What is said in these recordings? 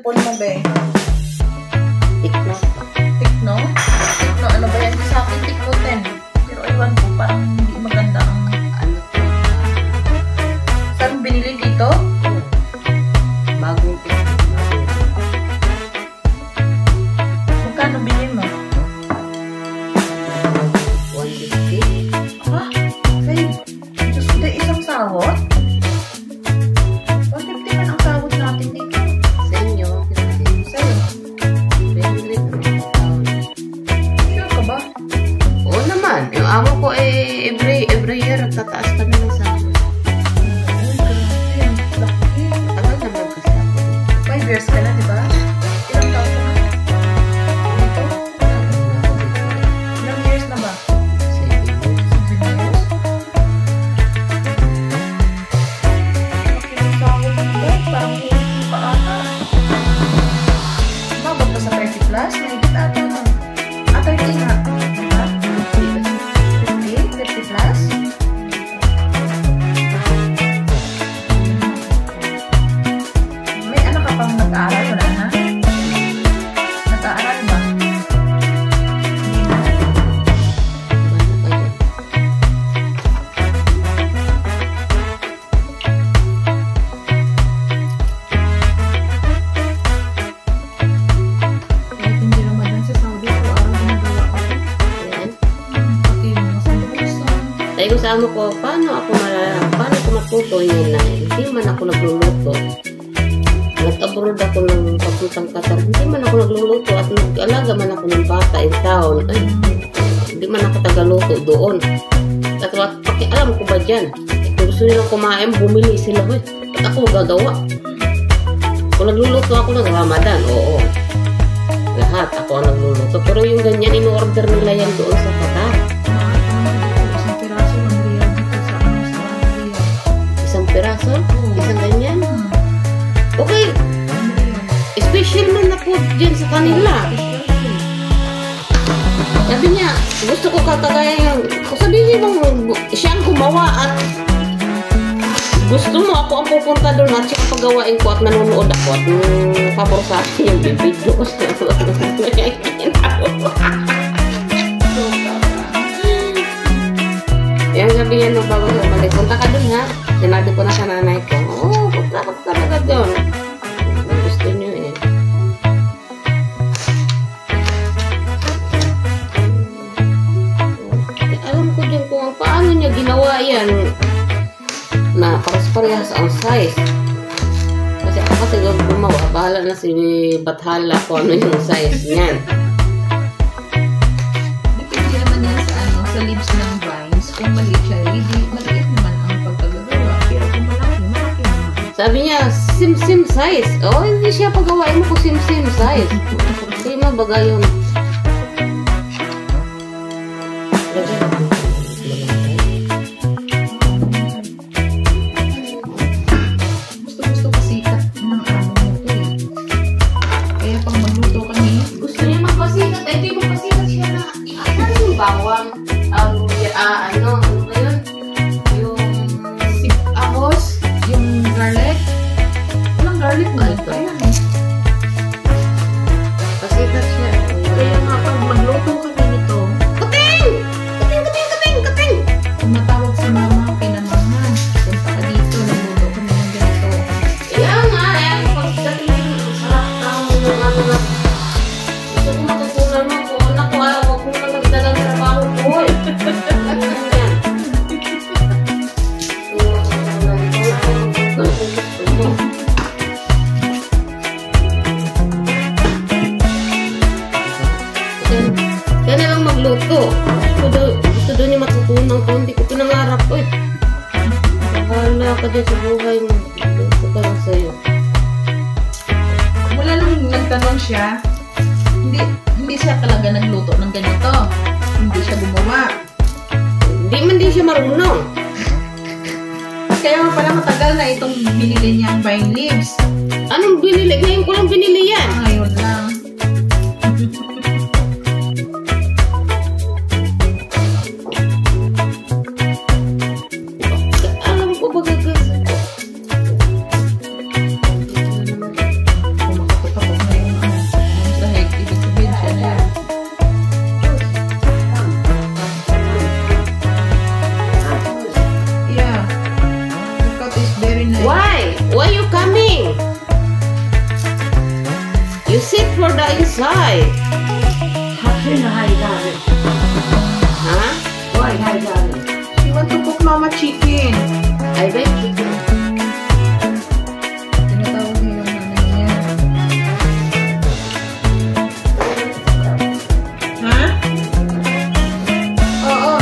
cellphone mo, be? Tikno. Tikno? Tikno, ano ba yan? Sa akin, Tikno 10. Pero ewan ko, parang hindi maganda ang Ano to? Saan binili dito? Bagong tikno. Magkano binili mo? 150. Ha? Sa'yo? Diyos ko, isang sahod? 150 man ang sahod natin dito. Sa inyo, 50. Sa'yo? 20. Sure ka ba? Oo naman. Yung amo ko every year tataas kami ng sahod. Ay, grabe. Laki. Tagal naman kasi ako. 5 years ka na, di ba? Ilang taon ka na? Dito? Ilang years na ba? 7 years? Laki ng sahod mo. Parang hindi pa ata. Mabot ba sa 30 plus? Mahigit ata no? 30 nga. Diba? 50? 50 plus? May anak ka pang nag-aaral? Wala na? Nag-aaral ba? Hindi na. Ano pa yan? Kahit hindi Ramadan sa Saudi, araw-araw ginagawa ko. Ayan. Pati yung mga sambusan. Sabi ko sa amo ko, paano ko matuto yun na hindi man ako nagluluto. Nag-abroad ako ng papuntang Qatar, hindi man ako nagluluto at nag-alaga man ako ng bata in town. Ay, hindi man ako tagaluto doon. At pakialam ko ba dyan? Kung gusto nilang kumain, bumili sila. Ba't ako gagawa? Kung nagluluto ako ng Ramadan, oo. Lahat ako ang nagluluto. Pero yung ganyan, in-order nila yan doon sa Qatar. Isang piraso ng real dito sa real. Isang piraso? Isang ganyan? Okay, special man na po dyan sa kanila. Sabi niya, gusto ko kakagaya yung, sabihin mo, siya ang gumawa at gusto mo ako ang pupunta doon at siya ang pagawain ko at nanonood ako at pabor sa akin yung bibidyo ko siya. Yan sabihin nung bago sa balik, punta ka doon ha. Sinabi ko na sa nanay ko, oo, punta ka talaga doon. Gusto niyo eh. Alam ko din kung paano niya ginawa yan na pares-parehas ang size. Kasi ako kasi gumawa, bahala na si Bathala kung ano yung size niyan. Depende naman yan sa ano, sa leaves ng vines. Kung maliit siya, maliit naman ang pagkagagawa. Pero kung malaki, malaki naman. Sabi niya, sim-sim size. Oh, hindi siya pagawain mo ko sim-sim size. Hindi mabaga yun. Gusto kasi ng amo mo to eh. Kaya pag magluto kami, Gusto niya magpasikat. Hindi mo pasikat siya na. Ano yung bawang? Ano ba yun? Yung ahos, yung garlic. Walang garlic ba ito? Ayan eh. pasikat siya. Kaya nga pag magluto kami nito, Kating! Kating! kung matawag si mama, pinamamahan. Punta ka dito, nagluto kami ng ganito. Kaya nga, pagdating yung sarap ng ano na. Gusto ko matutunan mo po. Naku, huwag mo na nagdalang trabaho ko. Ano yan? Kaya na lang magluto. Gusto doon yung matutunan ko. Hindi ko pinangarap ko eh. Bahala ka dyan sa buhay mo. Gusto ka lang sa'yo. Mula nung nagtanong siya, hindi siya talaga nagluto ng ganito. Hindi siya gumawa. Hindi siya marunong. Kaya nga pala matagal na itong binili niyang vine leaves. Anong binili? Ngayon ko lang binili yan. Ngayon lang. Alam ko ba gagas? outside. Hi, Daddy. Huh? Why, hi, Daddy? You want to cook mama chicken. I like chicken. Tinatawag niya yung nanay niya. Ha? Oo.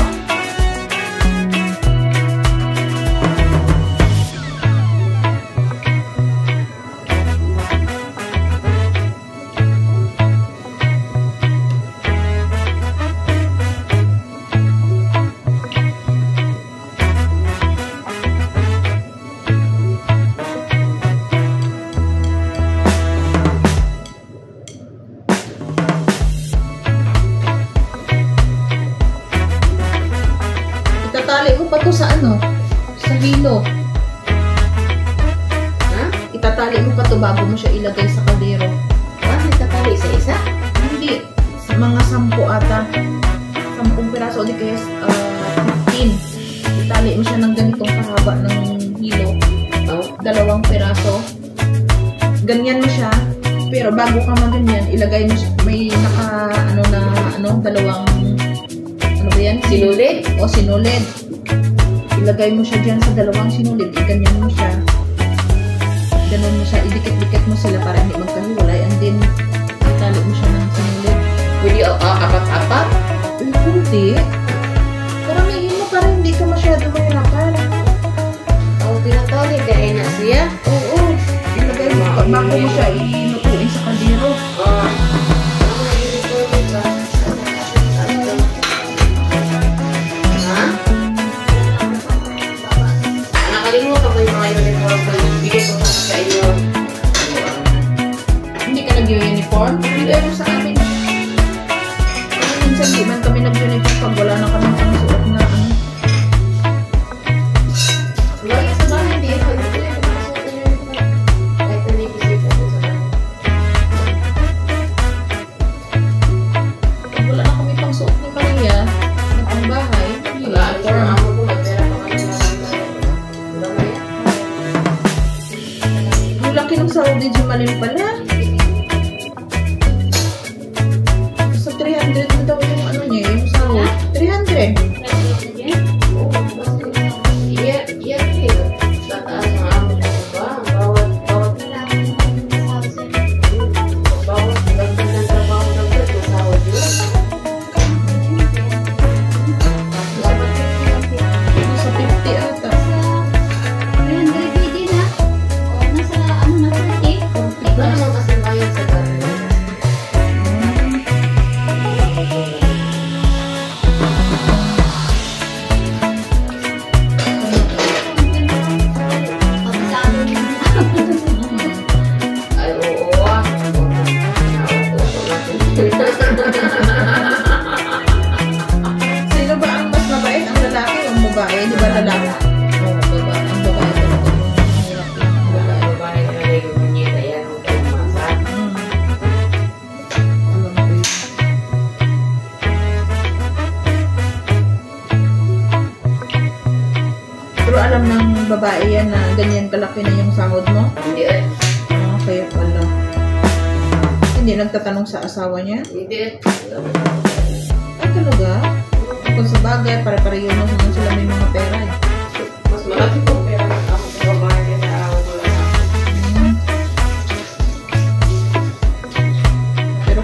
Itatali mo pa to sa ano? Sa hilo. Ha? Itatali mo pa to bago mo siya ilagay sa kaldero. Bakit tatali isa-isa? Hindi. Sa mga 10 ata. 10 piraso o di kaya 15. Itali mo siya ng ganitong kahaba ng hilo. Oh. 2 piraso. Ganyan mo siya. Pero bago ka maganyan, ilagay mo siya. May naka, dalawang, ano ba yan? Sinulid? O sinulid. Ilagay mo siya dyan sa 2 sinulid. Ganyan mo siya. Ganun mo siya. Idikit-dikit mo sila para hindi magkahiwalay. And then, itali mo siya ng sinulid. Pwede apat-apat? Uy, kunti. Paramihin mo para hindi ka masyado mahirapan. Oh, tinatali kaya na siya? Oo. Ilagay mo. Bago mo siya inutuin sa kaldero. Ha? Nakalimutan ko yung mga uniform ko. Bigay ko sa inyo. Hindi ka nag-uniform? Bigay mo sa amin. Minsan di man kami nag-uniform pag wala na kami ang suot na ano. Lagi sa bahay, hindi ako. Hindi ko makasuot ng uniform. Kahit na may bisita ko sa bahay. Pag wala na kami pang suot ni Maria, na pang bahay, Wala, alis uniform. na ako kung magpera pa kayo na wala na yan. Yung laki ng sahod ni Jumalin pala. Sa 300 na daw yung ano niya, yung sahod. 300. Sa 50 ata. Sino ba ang mas mabait? Ang lalaki o ang babae? Di ba lalaki? Oo, babae. Ang babae talaga yung mahirap yung babae. Alam ko yun. Pero alam ng babae yan na ganyan kalaki na yung sahod mo? Kaya pala. Hindi nagtatanong sa asawa niya? Ay, talaga? Kung sa bagay, pare-pareho naman sila may mga pera eh. Mas malaki pong pera ng ako sa babae kaysa ako wala sa akin. Pero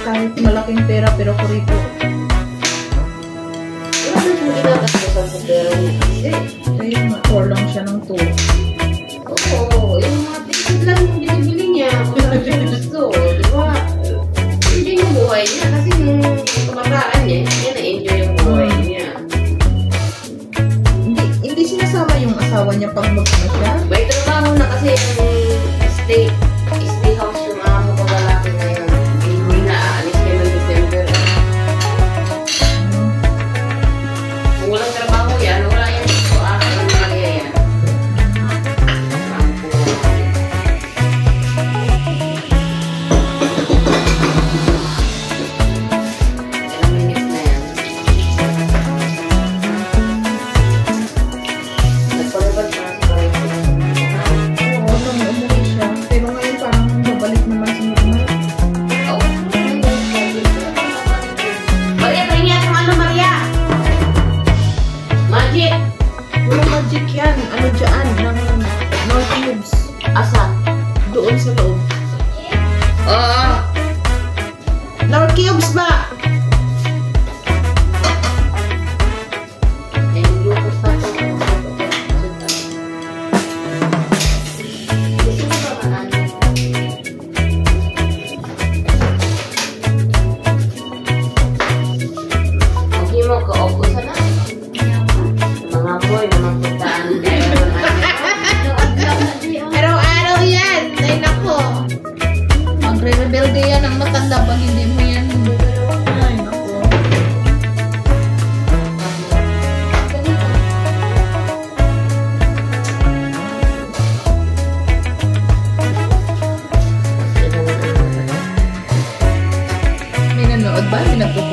kahit malaking pera, pero kurito. Wala na siyang ginagastusan sa pera niya kasi. Kaya ma-tour lang siya ng tour. Oo, yung mga ticket lang yung binibili niya. Kung saan siya gusto, di ba? Enjoy yung buhay niya kasi yung kabataan niya, niya na-enjoy yung buhay niya. Hindi sinasama yung asawa niya pag mag-ano siya? May trabaho na kasi yung stay house yung amo ko lalaki ngayon. Hindi na aalis kayo ng December. Kung walang trabaho yan, wala yan. So, ang Maria yan. Amo ko lalaki. Kaya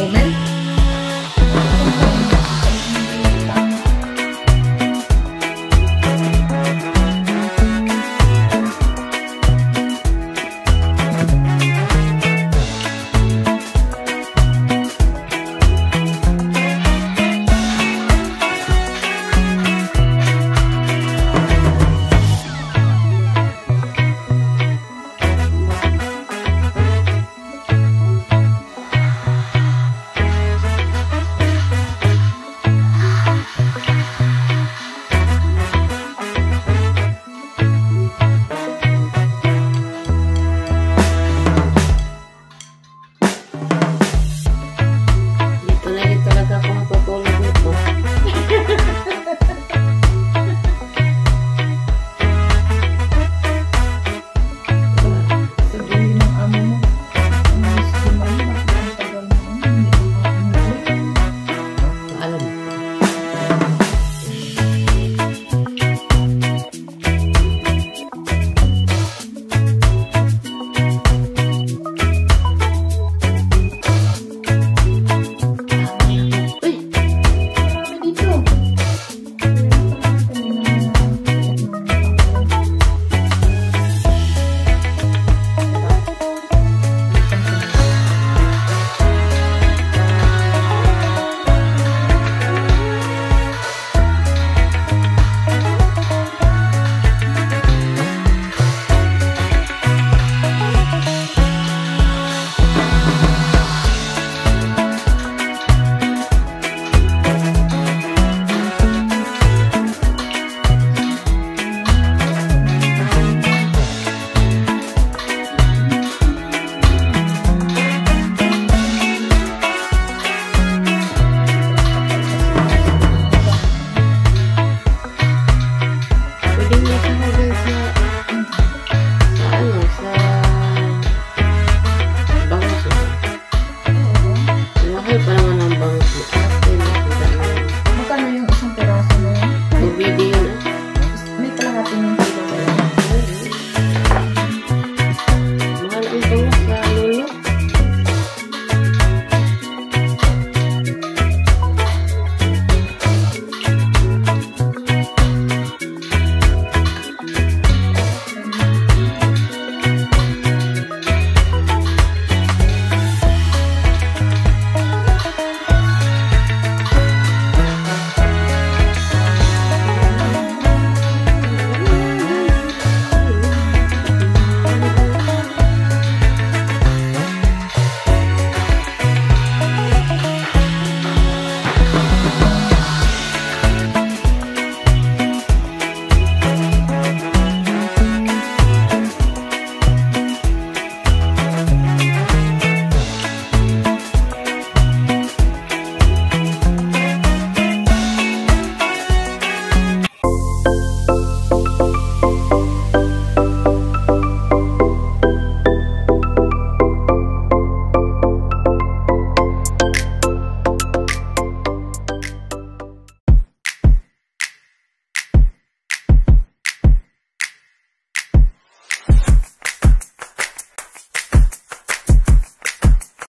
comment.